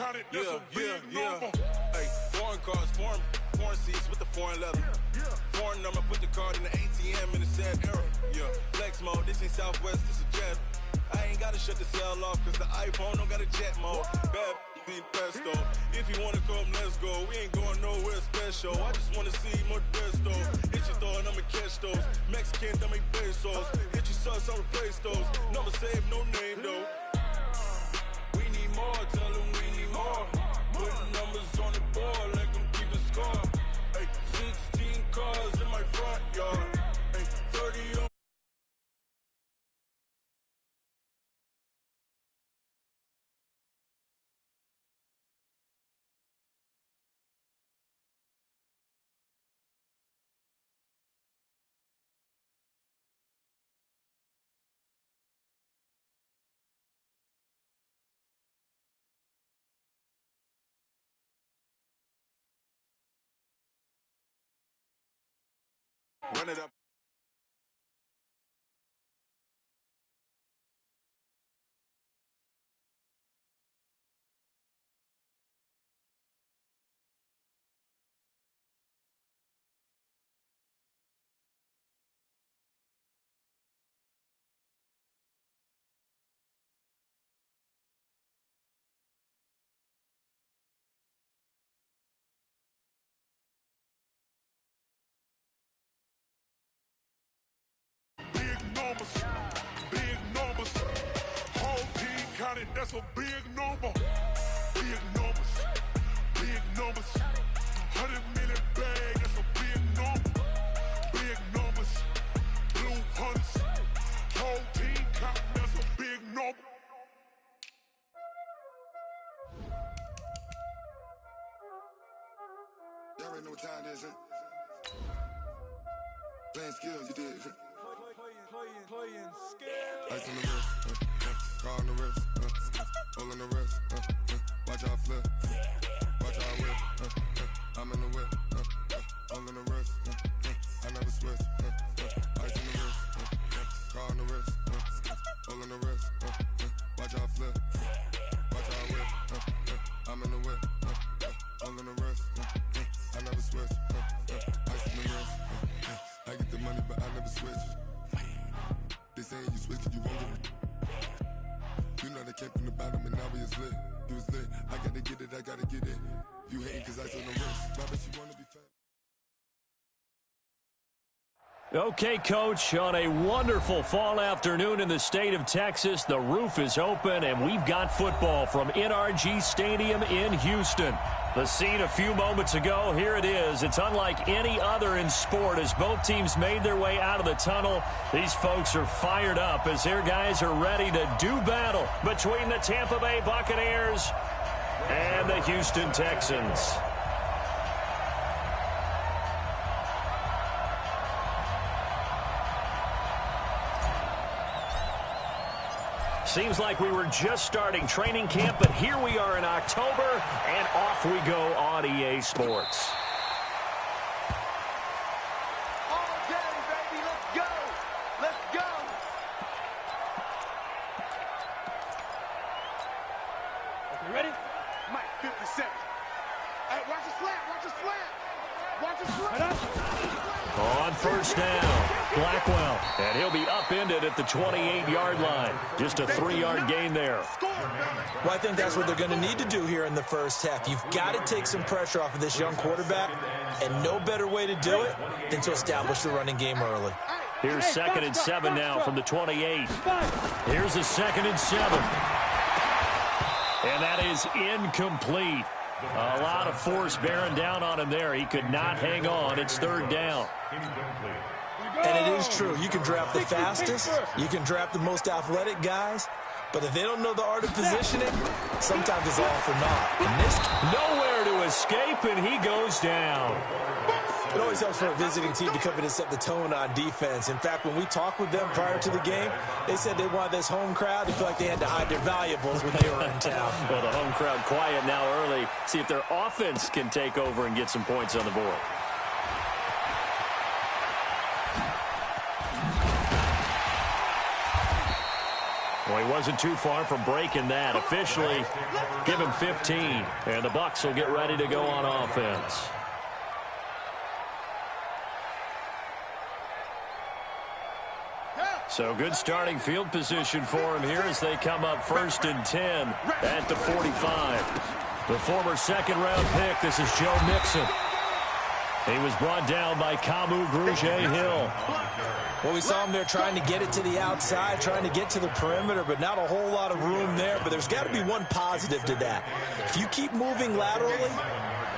Hey, foreign cars, foreign seats with the foreign leather. Foreign number, put the card in the ATM in the sad era. Yeah, flex mode, this ain't Southwest, this is jet. I ain't gotta shut the cell off, cause the iPhone don't got a jet mode. Bad be pesto. If you wanna come, let's go. We ain't going nowhere special. I just wanna see more desto. Hit your thought, I'ma catch those. Mexican, that make pesos. Hit your sauce, I'll replace those. Number save, no name though. We need more, tell them we need more. Putting numbers on the board, let them keep the score. Hey, 16 cars in my front yard. Hey, 30 on. Run it up. Big numbers, whole team counted, that's a big number. Big numbers, 100 million bag, that's a big number. Big numbers, blue hunts, whole team counting, that's a big number. Y'all already know what time it is, huh? Playing skills, you did, huh? Playing skills. Ice on the wrist, car on the wrist, all on the wrist, watch out flip, watch out whip, I'm in the whip, all on the wrist, I never switch, ice on the wrist, car on the wrist, all on the wrist, watch out flip, watch out whip, I'm in the whip, all on the wrist, I never switch, ice on the wrist, I get the money but I never switch. They saying you switch it, you won't get it. You know they came from the bottom and now we is lit. You was lit, I gotta get it, I gotta get it. You hating cause I on the wrist. Why bet you wanna be fat? Okay, Coach, on a wonderful fall afternoon in the state of Texas, the roof is open and we've got football from NRG Stadium in Houston. The scene a few moments ago, here it is. It's unlike any other in sport as both teams made their way out of the tunnel. These folks are fired up as their guys are ready to do battle between the Tampa Bay Buccaneers and the Houston Texans. Seems like we were just starting training camp, but here we are in October, and off we go on EA Sports. All day, baby, let's go. Let's go. Okay, ready? Mike, 50 seconds. Hey, watch the slant, watch the slant. Watch the slant. On first down, Blackwell, and he'll be upended at the 28-yard line. Just a 3-yard gain there. Well, I think that's what they're going to need to do here in the first half. You've got to take some pressure off of this young quarterback, and no better way to do it than to establish the running game early. Here's 2nd and 7 now from the 28. Here's a 2nd and 7. And that is incomplete. A lot of force bearing down on him there. He could not hang on. It's 3rd down. And it is true. You can draft the fastest. You can draft the most athletic guys. But if they don't know the art of positioning, sometimes it's all for naught. Nowhere to escape, and he goes down. It always helps for a visiting team to come in and set the tone on defense. In fact, when we talked with them prior to the game, they said they wanted this home crowd to feel like they had to hide their valuables when they were in town. Well, the home crowd quiet now early. See if their offense can take over and get some points on the board. Well, he wasn't too far from breaking that. Officially, give him 15. And the Bucs will get ready to go on offense. So good starting field position for him here as they come up 1st and 10 at the 45. The former second-round pick, this is Joe Mixon. He was brought down by Kamu Grugier-Hill. Well, we saw him there trying to get it to the outside, trying to get to the perimeter, but not a whole lot of room there. But there's got to be one positive to that. If you keep moving laterally,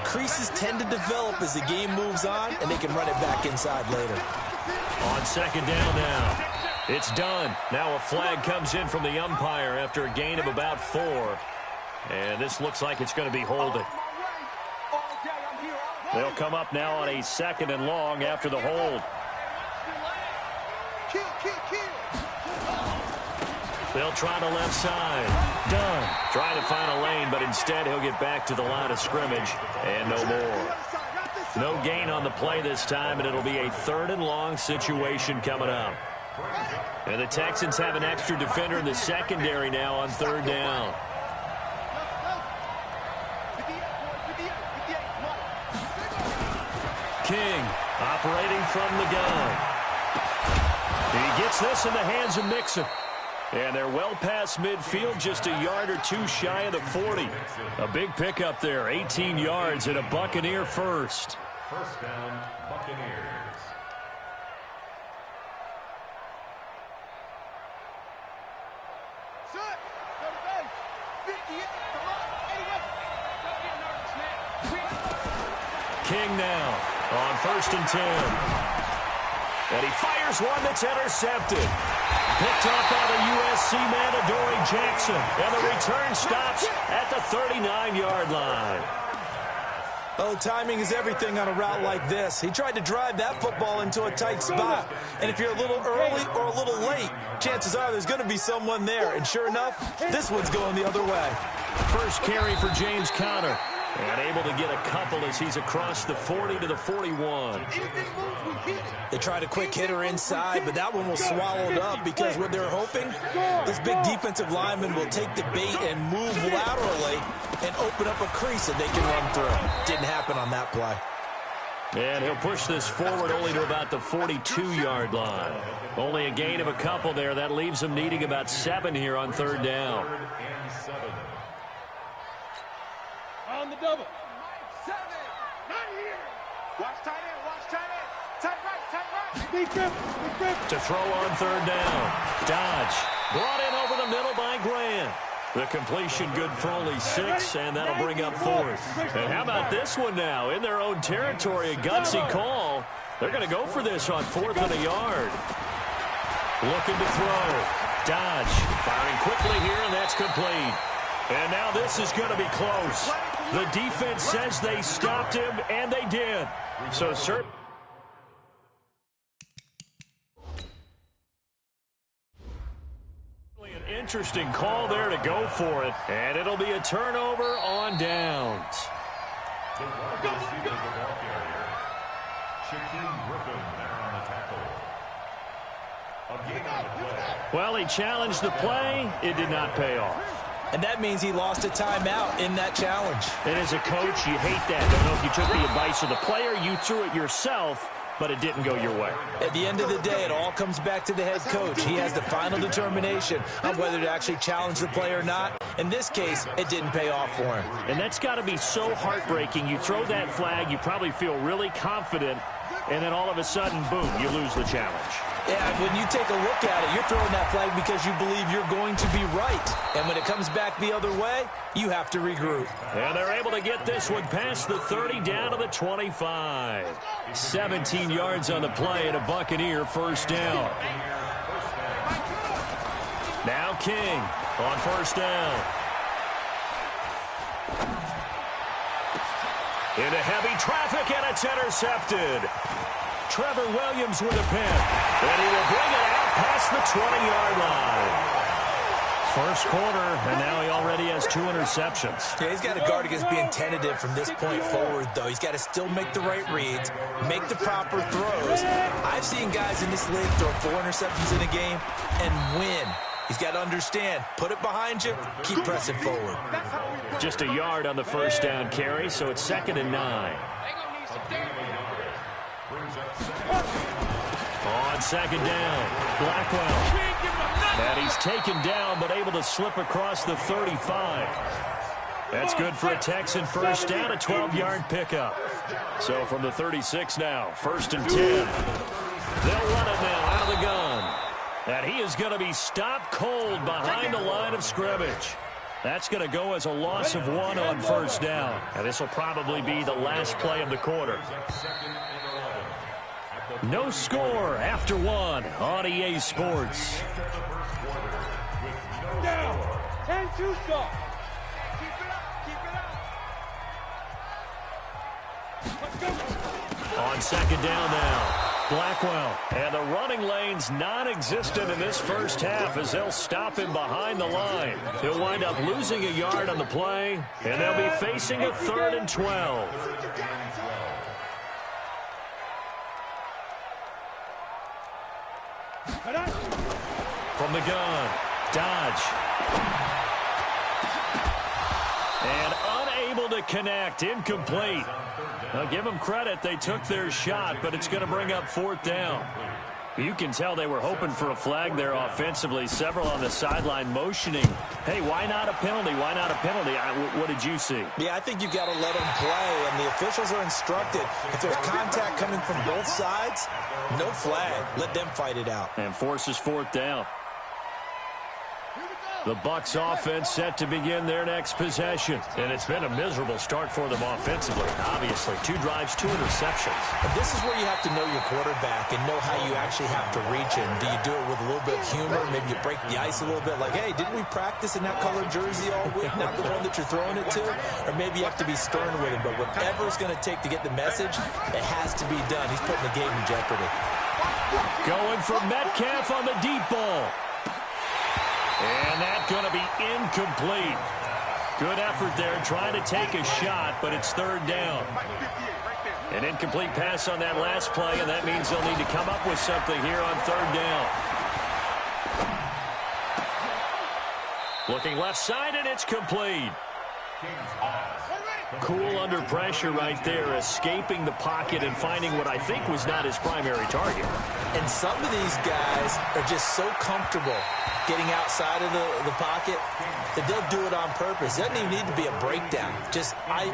creases tend to develop as the game moves on, and they can run it back inside later. On second down now. It's done. Now a flag comes in from the umpire after a gain of about 4. And this looks like it's going to be holding. They'll come up now on a 2nd and long after the hold. They'll try the left side. Done. Trying to find a lane, but instead he'll get back to the line of scrimmage and no more. No gain on the play this time, and it'll be a 3rd and long situation coming up. And the Texans have an extra defender in the secondary now on 3rd down. King operating from the gun. He gets this in the hands of Mixon. And they're well past midfield, just a yard or 2 shy of the 40. A big pickup there, 18 yards and a Buccaneer first. First down, Buccaneers. King now on 1st and 10. And he fires one that's intercepted. Picked off by the USC man, Adoree Jackson. And the return stops at the 39-yard line. Oh, timing is everything on a route like this. He tried to drive that football into a tight spot. And if you're a little early or a little late, chances are there's going to be someone there. And sure enough, this one's going the other way. First carry for James Conner. And able to get a couple as he's across the 40 to the 41. They tried a quick hitter inside, but that one was swallowed up because what they're hoping, this big defensive lineman will take the bait and move laterally and open up a crease that they can run through. Didn't happen on that play. And he'll push this forward only to about the 42-yard line. Only a gain of a couple there. That leaves them needing about 7 here on 3rd down. On the double. 7. Not here. Watch tight end. Watch tight end. Tight right. Tight right. Big grip. To throw on 3rd down. Dodge. Brought in over the middle by Grant. The completion good for only 6, and that'll bring up 4th. And how about this one now? In their own territory, a gutsy call. They're going to go for this on 4th and a yard. Looking to throw. Dodge. Firing quickly here, and that's complete. And now this is going to be close. The defense says they stopped him, and they did. So, sir. An interesting call there to go for it. And it'll be a turnover on downs. The wide receiver of the ball carrier, Shaquem Griffin there on the tackle. A gain on the play. Well, he challenged the play. It did not pay off. And that means he lost a timeout in that challenge. And as a coach, you hate that. Don't know if you took the advice of the player, you threw it yourself, but it didn't go your way. At the end of the day, it all comes back to the head coach. He has the final determination on whether to actually challenge the play or not. In this case, it didn't pay off for him. And that's got to be so heartbreaking. You throw that flag, you probably feel really confident, and then all of a sudden, boom, you lose the challenge. Yeah, when you take a look at it, you're throwing that flag because you believe you're going to be right. And when it comes back the other way, you have to regroup. And they're able to get this one past the 30 down to the 25. 17 yards on the play and a Buccaneer first down. Now King on first down. Into heavy traffic, and it's intercepted. Trevor Williams with a pick, and he will bring it out past the 20-yard line. First quarter, and now he already has 2 interceptions. Yeah, he's got to guard against being tentative from this point forward, though. He's got to still make the right reads, make the proper throws. I've seen guys in this league throw 4 interceptions in a game and win. He's got to understand, put it behind you, keep pressing forward. Just a yard on the first down carry, so it's 2nd and 9. On 2nd down, Blackwell. And he's taken down, but able to slip across the 35. That's good for a Texan first down, a 12-yard pickup. So from the 36 now, 1st and 10. They'll run it now out of the gun. And he is going to be stopped cold behind the line of scrimmage. That's going to go as a loss of 1 on 1st down. And this will probably be the last play of the quarter. No score after 1 on EA Sports. Down. 10-2 stop. Keep it up. Let's go. On 2nd down now, Blackwell. And the running lane's non-existent in this first half as they'll stop him behind the line. He'll wind up losing a yard on the play, and they'll be facing a 3rd and 12. From the gun, Dodge. And unable to connect, incomplete. Now give them credit, they took their shot, but it's going to bring up 4th down. You can tell they were hoping for a flag there offensively. Several on the sideline motioning, hey, why not a penalty? Why not a penalty? What did you see? Yeah, I think you got to let them play, and the officials are instructed. If there's contact coming from both sides, no flag. Let them fight it out. And forces 4th down. The Bucs offense set to begin their next possession. And it's been a miserable start for them offensively. Obviously, 2 drives, 2 interceptions. And this is where you have to know your quarterback and know how you actually have to reach him. Do you do it with a little bit of humor? Maybe you break the ice a little bit like, hey, didn't we practice in that colored jersey all week? Not the one that you're throwing it to? Or maybe you have to be stern with him. But whatever it's going to take to get the message, it has to be done. He's putting the game in jeopardy. Going for Metcalf on the deep ball. And that's going to be incomplete. Good effort there trying to take a shot, but it's 3rd down. An incomplete pass on that last play, and that means they'll need to come up with something here on 3rd down. Looking left side, and it's complete. Cool under pressure right there, escaping the pocket and finding what I think was not his primary target. And some of these guys are just so comfortable getting outside of the pocket that they'll do it on purpose. It doesn't even need to be a breakdown.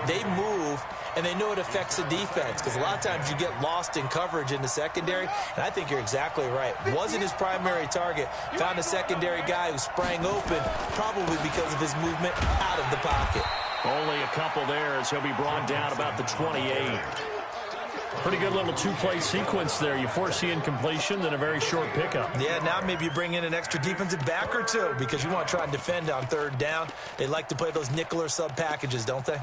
They move, and they know it affects the defense because a lot of times you get lost in coverage in the secondary, and I think you're exactly right. Wasn't his primary target. Found a secondary guy who sprang open, probably because of his movement out of the pocket. Only a couple there as he'll be brought down about the 28. Pretty good little 2-play sequence there. You force the incompletion, then a very short pickup. Yeah, now maybe you bring in an extra defensive back or 2 because you want to try and defend on 3rd down. They like to play those nickel or sub packages, don't they?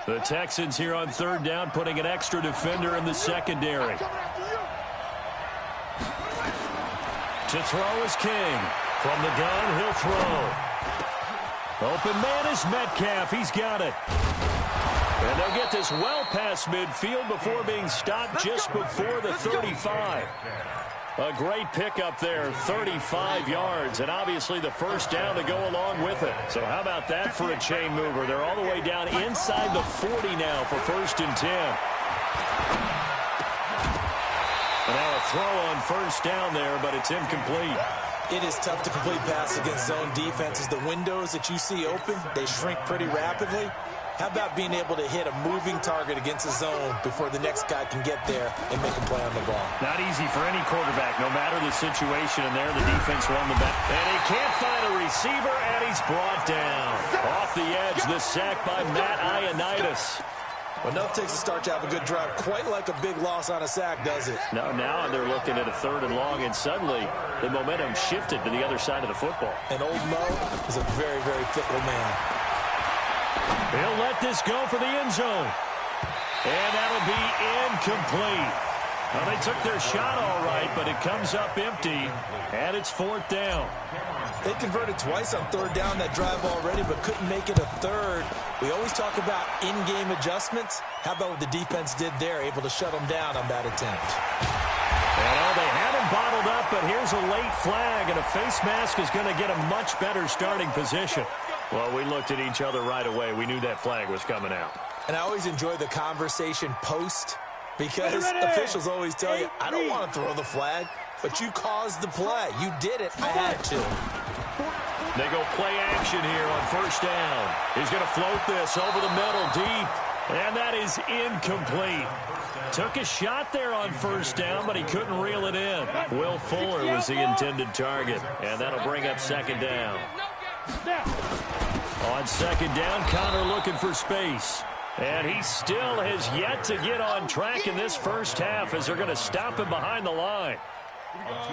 The Texans here on 3rd down putting an extra defender in the secondary. To throw is King. From the gun, he'll throw. Open man is Metcalf. He's got it. And they'll get this well past midfield before being stopped just before the 35. A great pickup there, 35 yards, and obviously the first down to go along with it. So how about that for a chain mover? They're all the way down inside the 40 now for 1st and 10. And now a throw on 1st down there, but it's incomplete. It is tough to complete passes against zone defenses. The windows that you see open, they shrink pretty rapidly. How about being able to hit a moving target against a zone before the next guy can get there and make a play on the ball? Not easy for any quarterback, no matter the situation. And there the defense won the back. And he can't find a receiver, and he's brought down. Off the edge, the sack by Matt Ioannidis. Well, enough takes to start to have a good drive. Quite like a big loss on a sack, does it? No, now they're looking at a 3rd and long, and suddenly the momentum shifted to the other side of the football. And old Mo is a very, very fickle man. He'll let this go for the end zone. And that'll be incomplete. Well, they took their shot all right, but it comes up empty, and it's 4th down. They converted twice on 3rd down that drive already, but couldn't make it a 3rd. We always talk about in-game adjustments. How about what the defense did there, able to shut them down on that attempt? And they had him bottled up, but here's a late flag, and a face mask is going to get a much better starting position. Well, we looked at each other right away. We knew that flag was coming out. And I always enjoy the conversation post, because officials always tell you, I don't want to throw the flag, but you caused the play. You did it. I had to. They go play action here on first down. He's going to float this over the middle deep, and that is incomplete. Took a shot there on first down, but he couldn't reel it in. Will Fuller was the intended target, and that'll bring up second down. On second down, Connor looking for space. And he still has yet to get on track in this first half as they're going to stop him behind the line.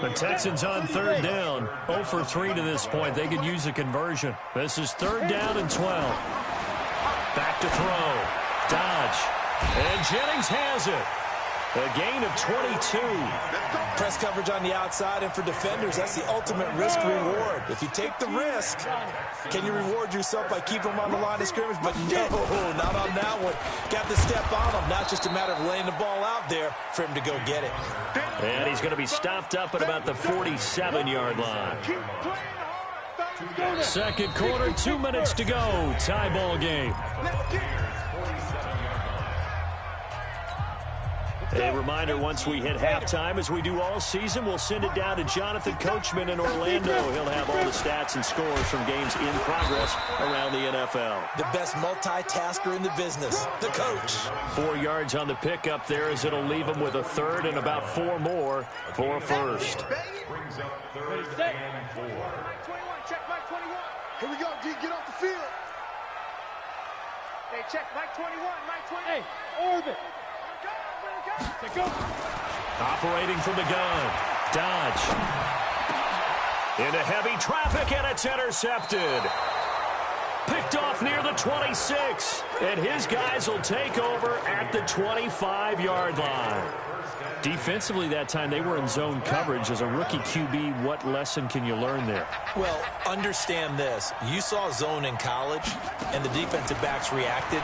The Texans on third down, 0 for 3 to this point. They could use a conversion. This is third down and 12. Back to throw. Dodge. And Jennings has it. A gain of 22. Press coverage on the outside, and for defenders, that's the ultimate risk-reward. If you take the risk, can you reward yourself by keeping them on the line of scrimmage? But no, not on that one. Got to step on him. Now it's just a matter of laying the ball out there for him to go get it. And he's going to be stopped up at about the 47-yard line. Second quarter, 2 minutes to go. Tie ball game. A reminder, once we hit halftime, as we do all season, we'll send it down to Jonathan Coachman in Orlando. He'll have all the stats and scores from games in progress around the NFL. The best multitasker in the business, the coach. 4 yards on the pickup there, as it'll leave him with a third and about 4 more for a first. Brings up third and 4. Check Mike 21. Here we go, D. Get off the field. Hey, check Mike 21. Mike 20. Hey, orbit. Operating from the gun. Dodge. Into heavy traffic, and it's intercepted. Picked off near the 26. And his guys will take over at the 25-yard line. Defensively that time, they were in zone coverage. As a rookie QB, what lesson can you learn there? Well, understand this. You saw zone in college, and the defensive backs reacted,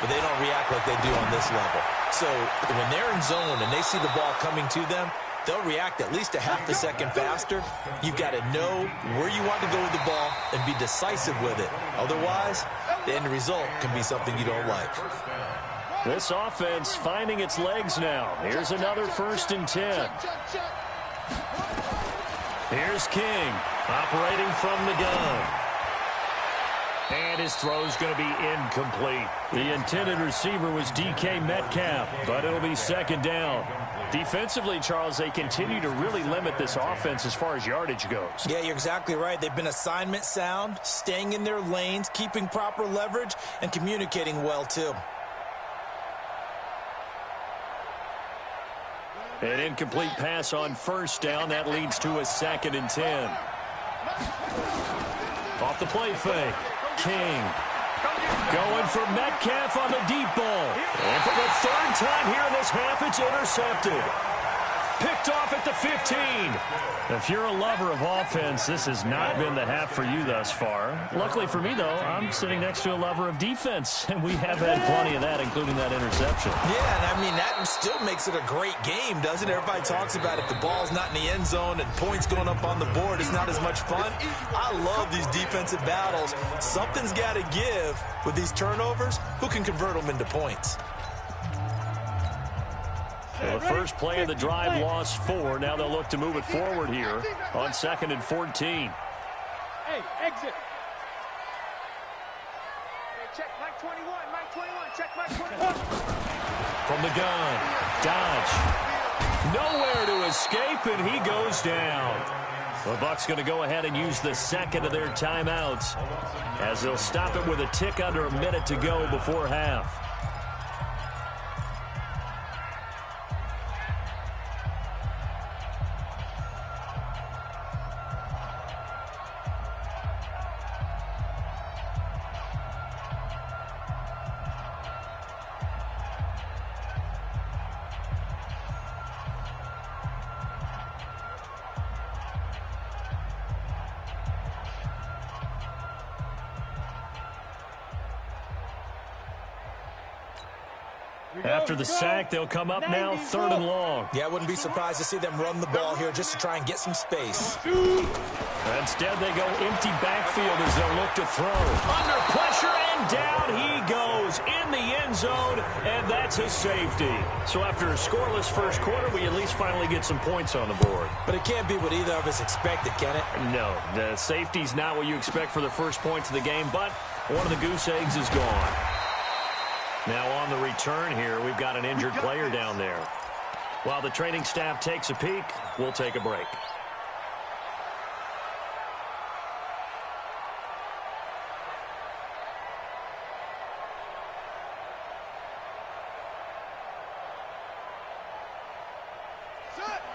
but they don't react like they do on this level. So when they're in zone and they see the ball coming to them, they'll react at least a half a second faster. You've got to know where you want to go with the ball and be decisive with it. Otherwise, the end result can be something you don't like. This offense finding its legs now. Here's another 1st and 10. Here's King operating from the gun. And his throw's going to be incomplete. The intended receiver was DK Metcalf, but it'll be second down. Defensively, Charles, they continue to really limit this offense as far as yardage goes. Yeah, you're exactly right. They've been assignment sound, staying in their lanes, keeping proper leverage, and communicating well, too. An incomplete pass on first down. That leads to a 2nd and 10. Off the play fake. King going for Metcalf on the deep ball. And for the 3rd time here in this half, it's intercepted. Picked off at the 15. If you're a lover of offense, this has not been the half for you thus far. Luckily for me, though, I'm sitting next to a lover of defense, and we have had plenty of that, including that interception. Yeah, and I mean, that still makes it a great game, doesn't it? Everybody talks about if the ball's not in the end zone and points going up on the board, it's not as much fun. I love these defensive battles. Something's got to give with these turnovers. Who can convert them into points? Well, the first play of the drive lost 4. Now they'll look to move it forward here on 2nd and 14. Hey, exit. Hey, check Mike 21. Mike 21. Check Mike 21. From the gun. Dodge. Nowhere to escape, and he goes down. The Bucs going to go ahead and use the 2nd of their timeouts, as they'll stop it with a tick under a minute to go before half. After the sack, they'll come up now 3rd and long. Yeah, I wouldn't be surprised to see them run the ball here just to try and get some space. Instead, they go empty backfield as they'll look to throw. Under pressure, and down he goes in the end zone, and that's a safety. So after a scoreless first quarter, we at least finally get some points on the board. But it can't be what either of us expected, can it? No, the safety's not what you expect for the first points of the game, but one of the goose eggs is gone. Now on the return here, we've got an injured player down there. While the training staff takes a peek, we'll take a break.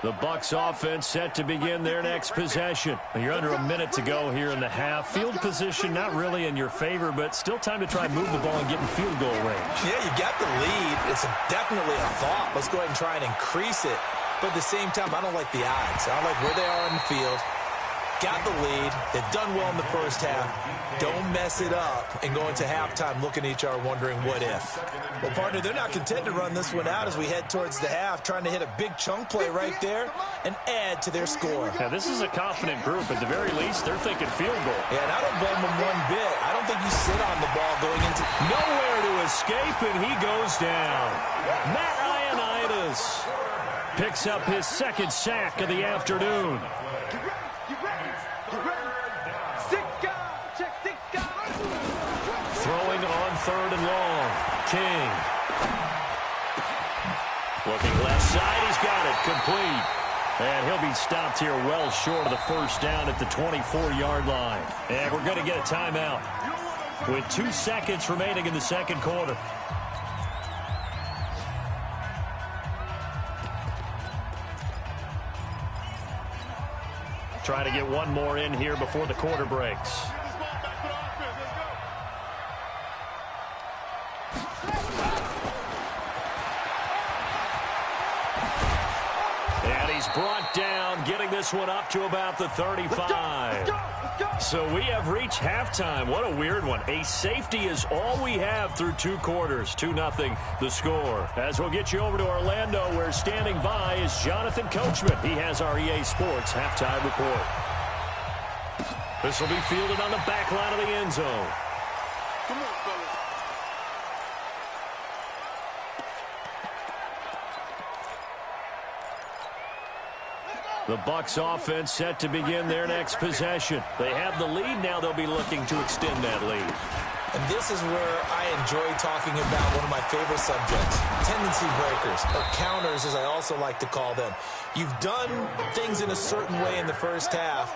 The Bucs offense set to begin their next possession. You're under a minute to go here in the half. Field position not really in your favor, but still time to try and move the ball and get in field goal range. Yeah, you got the lead. It's definitely a thought. Let's go ahead and try and increase it. But at the same time, I don't like the odds. I don't like where they are in the field. Got the lead. They've done well in the first half. Don't mess it up and go into halftime looking at each other wondering what if. Well, partner, they're not content to run this one out as we head towards the half, trying to hit a big chunk play right there and add to their score. Yeah, this is a confident group. At the very least, they're thinking field goal. Yeah, and I don't blame them one bit. I don't think you sit on the ball going into... Nowhere to escape, and he goes down. Matt Ioannidis picks up his second sack of the afternoon. Throwing on 3rd and long. King. Looking left side. He's got it. Complete. And he'll be stopped here well short of the first down at the 24-yard line. And we're going to get a timeout with 2 seconds remaining in the second quarter. Trying to get one more in here before the quarter breaks. And he's brought down, getting this one up to about the 35. So we have reached halftime. What a weird one. A safety is all we have through 2 quarters. 2-0 the score. As we'll get you over to Orlando, where standing by is Jonathan Coachman. He has our EA Sports halftime report. This will be fielded on the back line of the end zone. Come on, fellas. The Bucs offense set to begin their next possession. They have the lead. Now they'll be looking to extend that lead. And this is where I enjoy talking about one of my favorite subjects, tendency breakers, or counters as I also like to call them. You've done things in a certain way in the first half,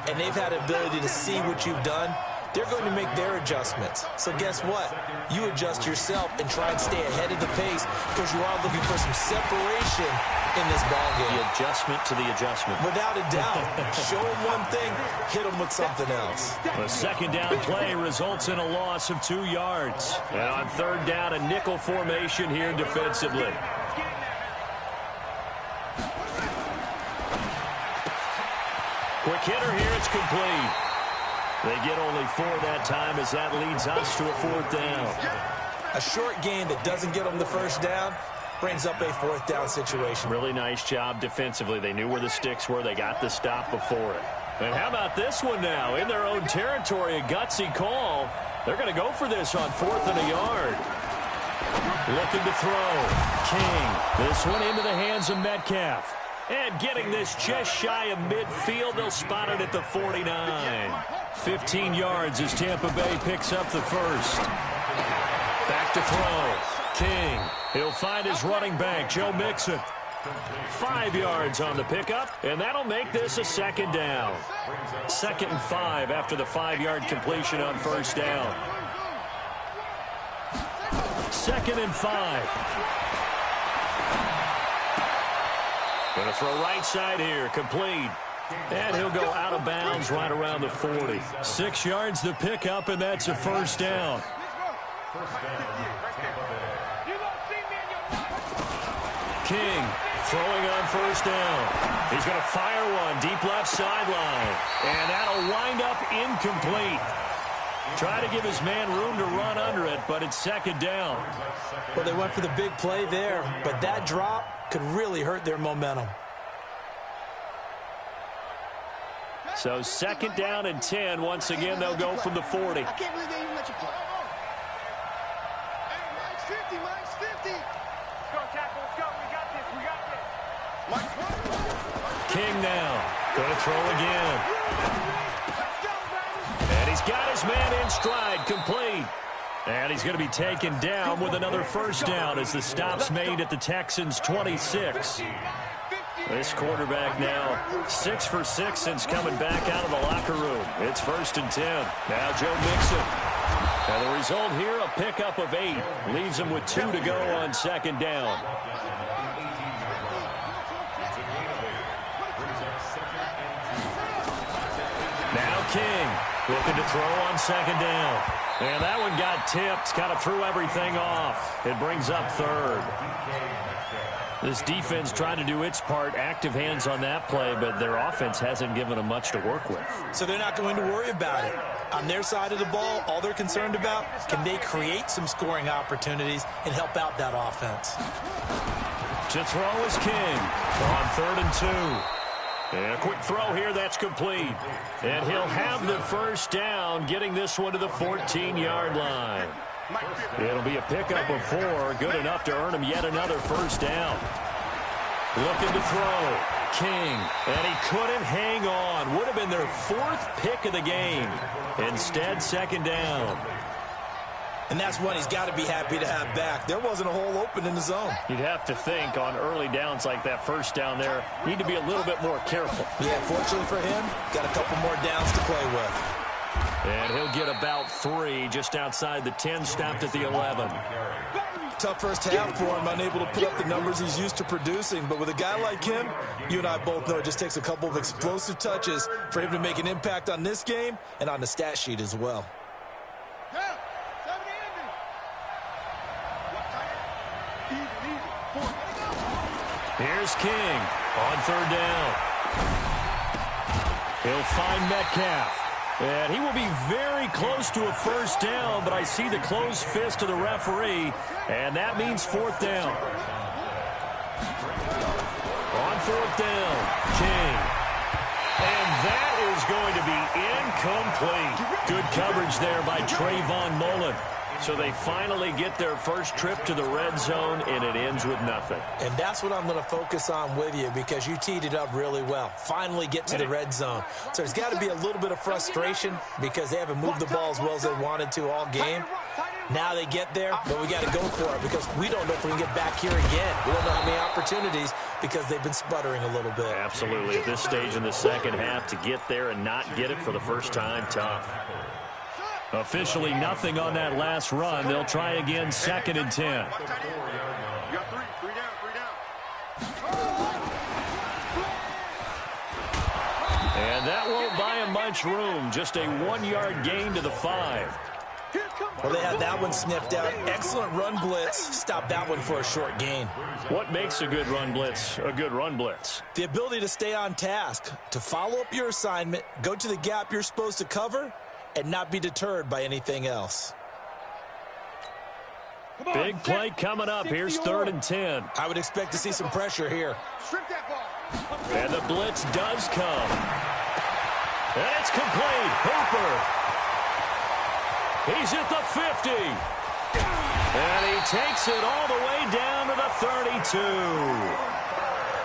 and they've had the ability to see what you've done. They're going to make their adjustments. So guess what? You adjust yourself and try and stay ahead of the pace because you are looking for some separation in this ballgame. The adjustment to the adjustment. Without a doubt. Show them one thing, hit them with something else. The second down play results in a loss of 2 yards. And on 3rd down, a nickel formation here defensively. Quick hitter here, it's complete. They get only 4 that time as that leads us to a 4th down. A short gain that doesn't get them the first down brings up a 4th down situation. Really nice job defensively. They knew where the sticks were. They got the stop before it. And how about this one now? In their own territory, a gutsy call. They're going to go for this on 4th and a yard. Looking to throw. King. This one into the hands of Metcalf. And getting this just shy of midfield. They'll spot it at the 49. 15 yards as Tampa Bay picks up the first. Back to throw. King. He'll find his running back, Joe Mixon. 5 yards on the pickup, and that'll make this a 2nd down. 2nd and 5 after the 5-yard completion on 1st down. 2nd and 5. Going to throw right side here, complete. And he'll go out of bounds right around the 40. 6 yards the pickup, and that's a 1st down. King throwing on 1st down. He's going to fire one deep left sideline. And that'll wind up incomplete. Try to give his man room to run under it, but it's second down. Well, they went for the big play there, but that drop could really hurt their momentum. So second down and 10. Once again, they'll go from the 40. I can't believe they even let you play. Hey, Mike's 50, Mike's 50. Let's go, tackle, let's go. We got this, we got this. King now. Going to throw again. And he's got his man in stride, complete. And he's going to be taken down with another first down as the stop's made at the Texans' 26. This quarterback now 6 for 6 since coming back out of the locker room. It's 1st and 10. Now Joe Mixon. And the result here, a pickup of 8. Leaves him with 2 to go on second down. Now King looking to throw on second down. And that one got tipped, kind of threw everything off. It brings up 3rd. This defense trying to do its part, active hands on that play, but their offense hasn't given them much to work with. So they're not going to worry about it. On their side of the ball, all they're concerned about, can they create some scoring opportunities and help out that offense? To throw is King on 3rd and 2. And a quick throw here, that's complete. And he'll have the first down, getting this one to the 14-yard line. It'll be a pickup of 4, good enough to earn him yet another first down. Looking to throw, King, and he couldn't hang on. Would have been their 4th pick of the game. Instead, second down. And that's one he's got to be happy to have back. There wasn't a hole open in the zone. You'd have to think on early downs like that first down there, need to be a little bit more careful. Yeah, fortunately for him, got a couple more downs to play with. And he'll get about 3 just outside the 10, stopped at the 11. Tough first half for him, unable to put up the numbers he's used to producing. But with a guy like him, you and I both know it just takes a couple of explosive touches for him to make an impact on this game and on the stat sheet as well. Here's King on 3rd down. He'll find Metcalf. And he will be very close to a first down, but I see the closed fist of the referee, and that means 4th down. On 4th down, King. And that is going to be incomplete. Good coverage there by Trayvon Mullen. So they finally get their first trip to the red zone, and it ends with nothing. And that's what I'm going to focus on with you, because you teed it up really well. Finally get to the red zone. So there's got to be a little bit of frustration because they haven't moved the ball as well as they wanted to all game. Now they get there, but we got to go for it because we don't know if we can get back here again. We don't know how many opportunities because they've been sputtering a little bit. Absolutely. At this stage in the second half, to get there and not get it for the first time, tough. Officially nothing on that last run. They'll try again, 2nd and 10. You got 3 down. And that won't buy him much room. Just a 1-yard gain to the 5. Well, they had that one sniffed out. Excellent run blitz. Stop that one for a short gain. What makes a good run blitz a good run blitz? The ability to stay on task, to follow up your assignment, go to the gap you're supposed to cover, and not be deterred by anything else. Big play coming up. Here's 3rd and 10. I would expect to see some pressure here. Strip that ball. And the blitz does come. And it's complete. Hooper. He's at the 50. And he takes it all the way down to the 32.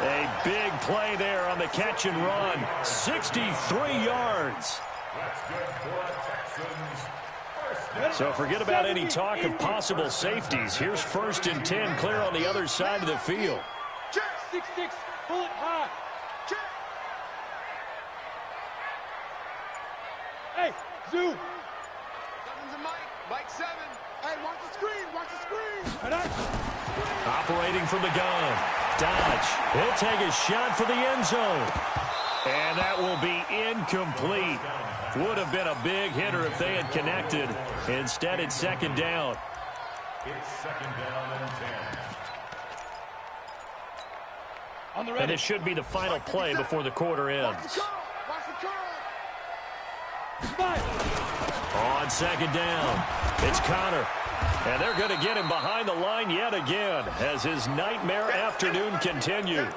A big play there on the catch and run. 63 yards. So forget about any talk of possible safeties. Here's 1st and 10, clear on the other side of the field. 6-6, pull it high. Hey, Zoo. 7's a Mike 7. Hey, watch the screen. Operating from the gun. Dodge. He'll take a shot for the end zone. And that will be incomplete. Would have been a big hitter if they had connected. Instead, it's 2nd down. It's 2nd down and 10. And it should be the final play before the quarter ends. On second down, it's Connor. And they're going to get him behind the line yet again as his nightmare afternoon continues.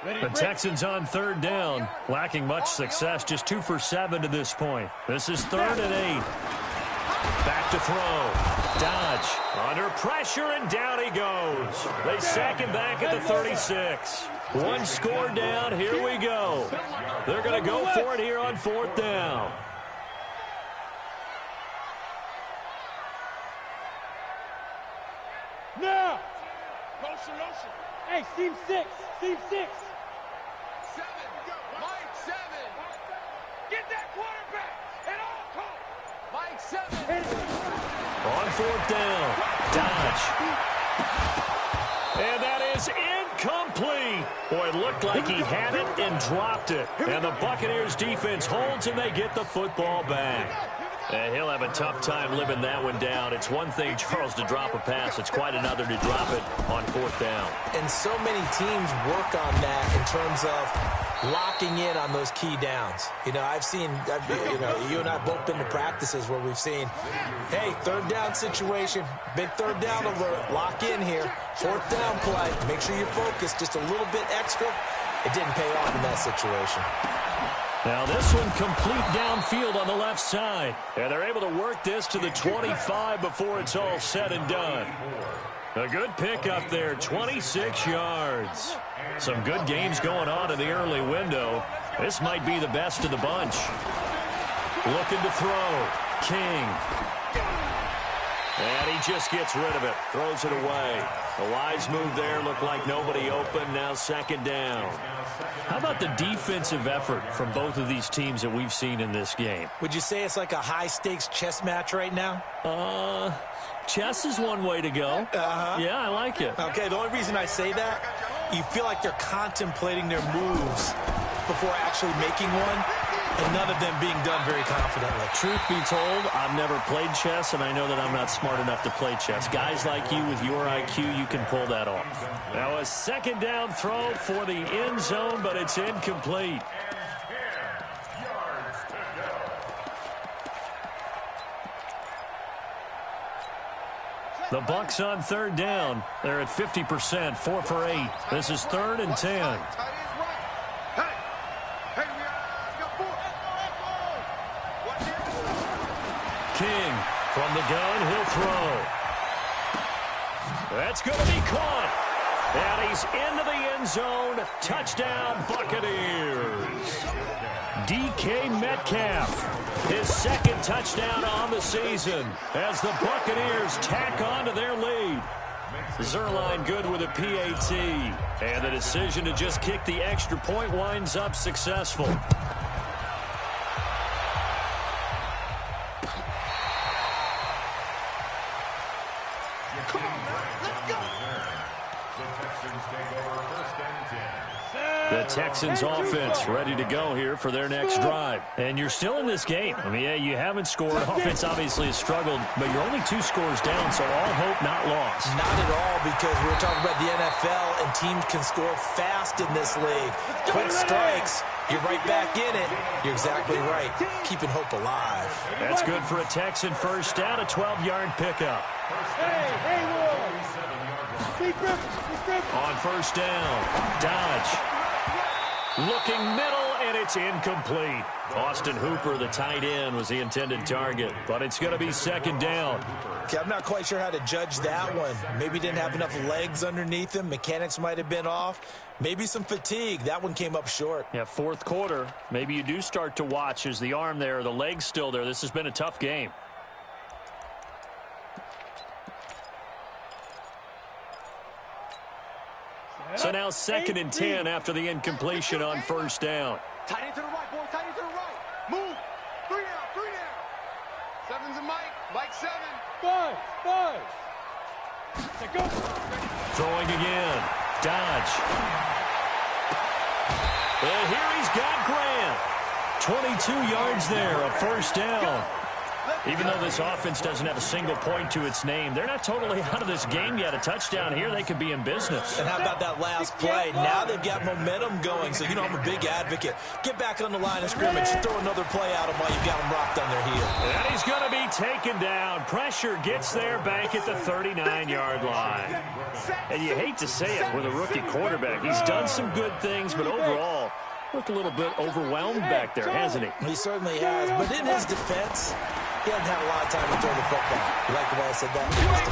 The Texans on third down, lacking much success, just 2 for 7 to this point. This is 3rd and 8. Back to throw. Dodge under pressure, and down he goes. They sack him back at the 36. One score down. Here we go. They're going to go for it here on 4th down. Now. Motion. Hey, seam 6. 7. Mike 7. Get that quarterback. And all call. Mike 7. On 4th down. Dodge. And that is incomplete. Boy, it looked like he had it and dropped it. And the Buccaneers defense holds, and they get the football back. And he'll have a tough time living that one down. It's one thing, Charles, to drop a pass. It's quite another to drop it on 4th down. And so many teams work on that in terms of locking in on those key downs. You know, you and I both been to practices where we've seen, hey, 3rd down situation, big 3rd down alert, lock in here, 4th down play, make sure you're focused just a little bit extra. It didn't pay off in that situation. Now this one complete downfield on the left side. And they're able to work this to the 25 before it's all said and done. A good pickup there, 26 yards. Some good games going on in the early window. This might be the best of the bunch. Looking to throw. King. And he just gets rid of it. Throws it away. A wise move there. Looked like nobody open. Now 2nd down. How about the defensive effort from both of these teams that we've seen in this game? Would you say it's like a high-stakes chess match right now? Chess is one way to go. Yeah, I like it. Okay, the only reason I say that, you feel like they're contemplating their moves before actually making one, and none of them being done very confidently. Truth be told, I've never played chess, and I know that I'm not smart enough to play chess. Guys like you with your IQ, you can pull that off. Now a 2nd down throw for the end zone, but it's incomplete. The Bucs on 3rd down. They're at 50%, 4 for 8. This is 3rd and 10. King from the gun, he'll throw. That's going to be caught. And he's into the end zone. Touchdown, Buccaneers. DK Metcalf, his 2nd touchdown on the season as the Buccaneers tack on to their lead. Zerline good with a PAT. And the decision to just kick the extra point winds up successful. The Texans offense ready to go here for their next drive. And you're still in this game. I mean, yeah, you haven't scored. Offense obviously has struggled, but you're only 2 scores down, so all hope not lost. Not at all, because we're talking about the NFL, and teams can score fast in this league. Quick strikes, you're right back in it. You're exactly right. Keeping hope alive. That's good for a Texan first down, a 12-yard pickup. On 1st down, Dodge. Looking middle, and it's incomplete. Austin Hooper, the tight end, was the intended target, but it's going to be 2nd down. Okay, I'm not quite sure how to judge that one. Maybe didn't have enough legs underneath him. Mechanics might have been off. Maybe some fatigue. That one came up short. Yeah, 4th quarter. Maybe you do start to watch. Is the arm there, the leg's still there? This has been a tough game. So now 2nd and 10 after the incompletion on 1st down. Tight end to the right, boy. Tight end to the right. Move. 3 down. 7's a Mike. Mike 7. 5. Go. Throwing again. Dodge. And here he's got Grant. 22 yards there, a 1st down. Even though this offense doesn't have a single point to its name, they're not totally out of this game yet. A touchdown here, they could be in business. And how about that last play? Now they've got momentum going. So, I'm a big advocate. Get back on the line of scrimmage. Throw another play out of while you've got them rocked on their heel. And he's going to be taken down. Pressure gets there back at the 39-yard line. And you hate to say it with a rookie quarterback. He's done some good things, but overall, looked a little bit overwhelmed back there, hasn't he? He certainly has. But in his defense, he hasn't had a lot of time to throw the football. You like the way I said that?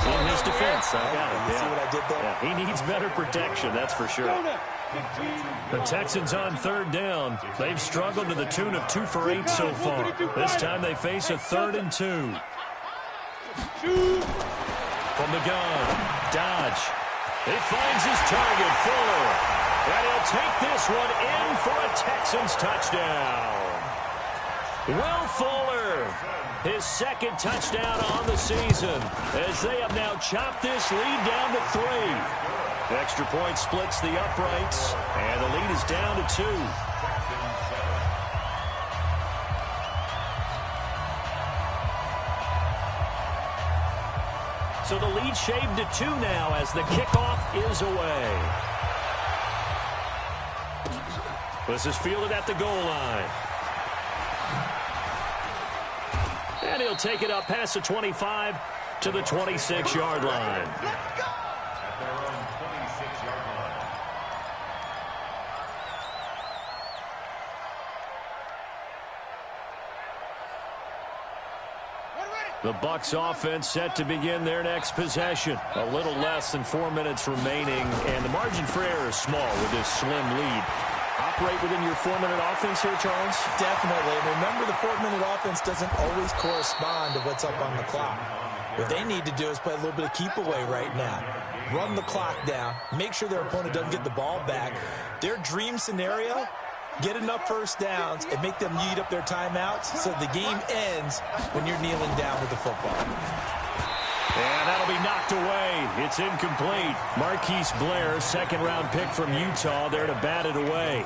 In his defense, I got it. You see what I did there? Yeah, he needs better protection, that's for sure. The Texans on third down. They've struggled to the tune of 2 for 8 so far. This time they face a 3rd and 2. From the gun, Dodge. He finds his target, Fuller. And he'll take this one in for a Texans touchdown. Will Fuller, his 2nd touchdown on the season, as they have now chopped this lead down to 3. Extra point splits the uprights, and the lead is down to 2. So the lead shaved to 2 now as the kickoff is away. This is fielded at the goal line. And he'll take it up past the 25 to the 26-yard line. At their own 26-yard line. The Bucs offense set to begin their next possession. A little less than 4 minutes remaining, and the margin for error is small with this slim lead. Operate within your 4-minute offense here, Charles? Definitely. And remember, the 4-minute offense doesn't always correspond to what's up on the clock. What they need to do is play a little bit of keep away right now. Run the clock down. Make sure their opponent doesn't get the ball back. Their dream scenario, get enough first downs and make them eat up their timeouts so the game ends when you're kneeling down with the football. And that'll be knocked away. It's incomplete. Marquise Blair, 2nd-round pick from Utah, there to bat it away.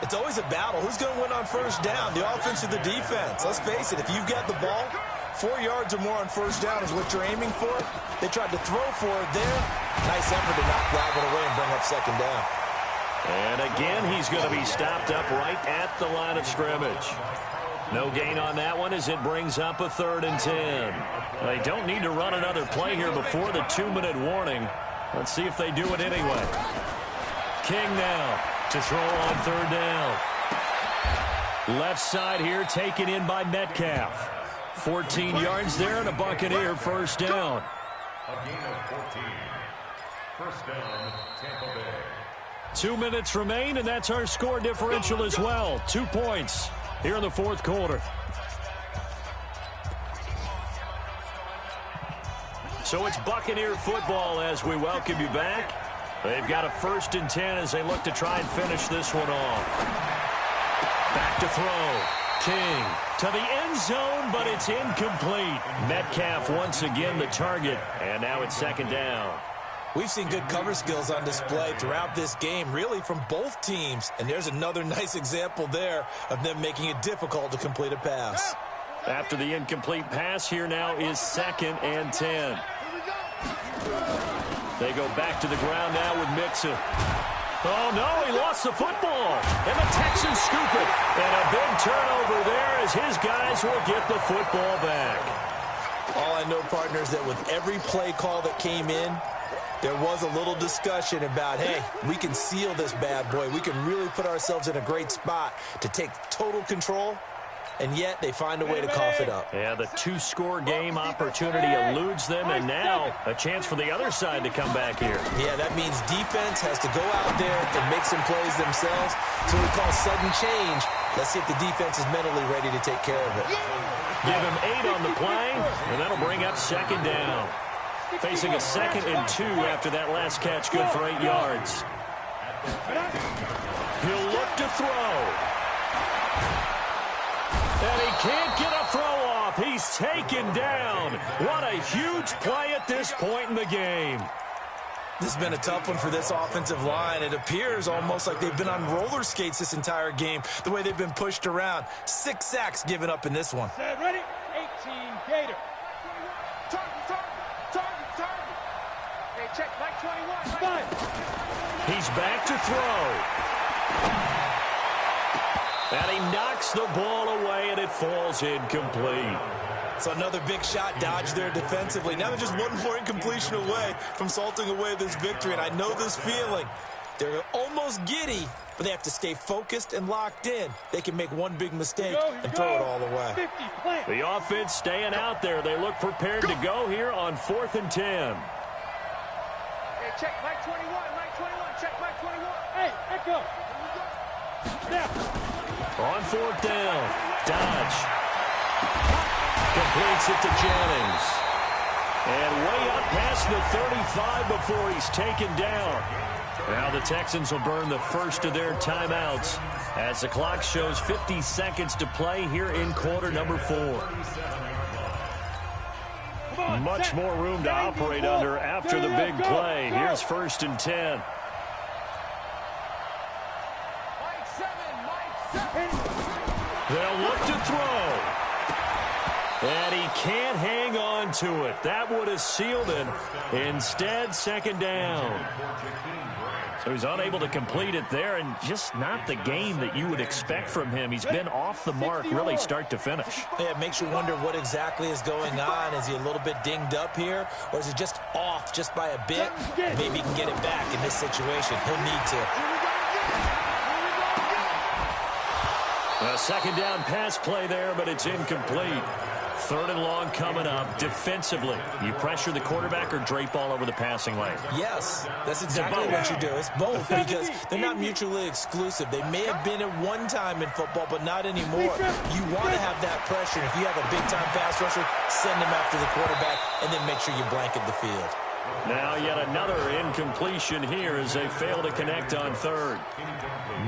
It's always a battle. Who's going to win on first down, the offense or the defense? Let's face it, if you've got the ball, 4 yards or more on first down is what you're aiming for. They tried to throw for it there. Nice effort to knock that one away and bring up 2nd down. And again, he's going to be stopped up right at the line of scrimmage. No gain on that one as it brings up a 3rd and 10. They don't need to run another play here before the 2-minute warning. Let's see if they do it anyway. King now to throw on 3rd down. Left side here taken in by Metcalf. 14 yards there and a Buccaneer first down. A gain of 14. First down, Tampa Bay. 2 minutes remain, and that's our score differential as well. 2 points here in the 4th quarter. So it's Buccaneer football as we welcome you back. They've got a 1st and 10 as they look to try and finish this one off. Back to throw. King to the end zone, but it's incomplete. Metcalf once again the target, and now it's 2nd down. We've seen good cover skills on display throughout this game, really from both teams. And there's another nice example there of them making it difficult to complete a pass. After the incomplete pass, here now is 2nd and 10. They go back to the ground now with Mixon. Oh, no, he lost the football. And the Texans scoop it. And a big turnover there as his guys will get the football back. All I know, partners, that with every play call that came in, there was a little discussion about, hey, we can seal this bad boy. We can really put ourselves in a great spot to take total control, and yet they find a way to cough it up. Yeah, the 2-score game opportunity eludes them, and now a chance for the other side to come back here. Yeah, that means defense has to go out there and make some plays themselves. So we call sudden change. Let's see if the defense is mentally ready to take care of it. Give him 8 on the play, and that'll bring up 2nd down. Facing a 2nd and 2 after that last catch, good for 8 yards. He'll look to throw. And he can't get a throw off. He's taken down. What a huge play at this point in the game. This has been a tough one for this offensive line. It appears almost like they've been on roller skates this entire game, the way they've been pushed around. 6 sacks given up in this one. Ready? Gator. Target. Hey, check, Mike 21. He's back to throw. And he knocks the ball away, and it falls incomplete. So another big shot dodged there defensively. Now they're just one more incompletion away from salting away this victory, and I know this feeling. They're almost giddy, but they have to stay focused and locked in. They can make one big mistake and throw it all away. The offense staying out there. They look prepared to go here on 4th and 10. Hey, check, Mike 21. Check, Mike 21. Hey, echo. Now. On 4th down. Dodge. Completes it to Jennings. And way up past the 35 before he's taken down. Now the Texans will burn the first of their timeouts as the clock shows 50 seconds to play here in quarter number 4. Much more room to operate under after the big play. Here's 1st and 10. They'll look to throw. And he can't hang on to it. That would have sealed it. Instead, 2nd down. So he's unable to complete it there, and just not the game that you would expect from him. He's been off the mark really start to finish. Yeah, it makes you wonder what exactly is going on. Is he a little bit dinged up here, or is he just off just by a bit? Maybe he can get it back in this situation. He'll need to. A 2nd down pass play there, but it's incomplete. 3rd and long coming up. Defensively, you pressure the quarterback or drape all over the passing lane? Yes, that's exactly what you do. It's both, because they're not mutually exclusive. They may have been at one time in football, but not anymore. You want to have that pressure. If you have a big-time pass rusher, send him after the quarterback, and then make sure you blanket the field. Now yet another incompletion here as they fail to connect on 3rd.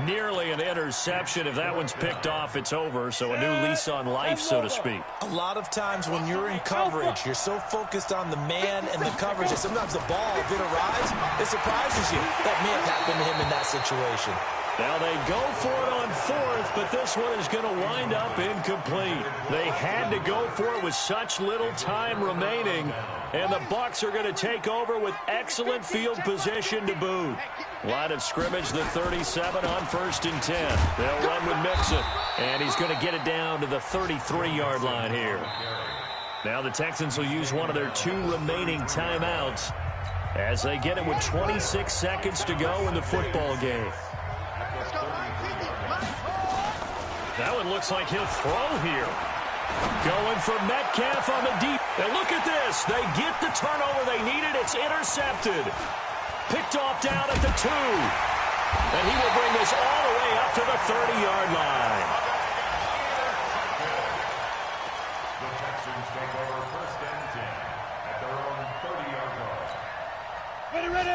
Nearly an interception. If that one's picked off, it's over. So a new lease on life, so to speak. A lot of times when you're in coverage, you're so focused on the man and the coverage that sometimes the ball, if it arrives, it surprises you. That may have happened to him in that situation. Now they go for it on 4th, but this one is going to wind up incomplete. They had to go for it with such little time remaining, and the Bucs are going to take over with excellent field position to boot. Line of scrimmage, the 37 on 1st and 10. They'll run with Mixon, and he's going to get it down to the 33-yard line here. Now the Texans will use one of their 2 remaining timeouts as they get it with 26 seconds to go in the football game. That one looks like he'll throw here. Going for Metcalf on the deep. And look at this. They get the turnover they needed. It's intercepted. Picked off down at the 2. And he will bring this all the way up to the 30-yard line. The Texans take over 1st and 10 at their own 30-yard line.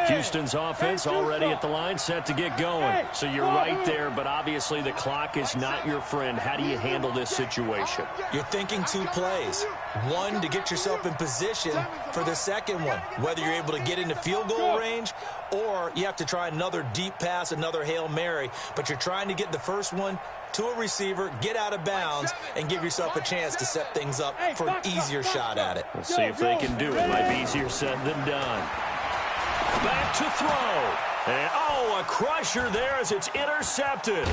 Houston's offense already at the line, set to get going. So you're right there, but obviously the clock is not your friend. How do you handle this situation? You're thinking 2 plays. One, to get yourself in position for the second one, whether you're able to get into field goal range or you have to try another deep pass, another Hail Mary. But you're trying to get the first one to a receiver, get out of bounds, and give yourself a chance to set things up for an easier shot at it. We'll see if they can do it. Might be easier said than done. Back to throw. And, oh, a crusher there as it's intercepted.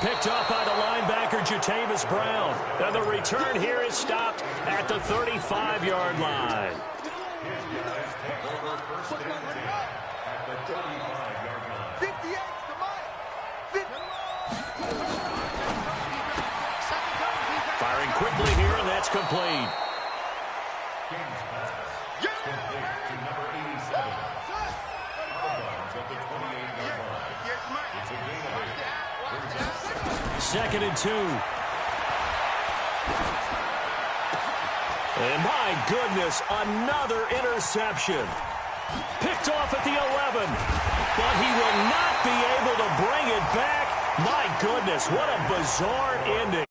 Picked up by the linebacker, Jatavis Brown. And the return here is stopped at the 35-yard line. His guys take over 1st and 10 at the 35-yard line. 58 to Mike. Firing quickly here, and that's complete. King's pass. Complete to number 87. Out of the 28-yard line. It's a gain of 8. 2nd and 2. And my goodness, another interception. Picked off at the 11. But he will not be able to bring it back. My goodness, what a bizarre ending.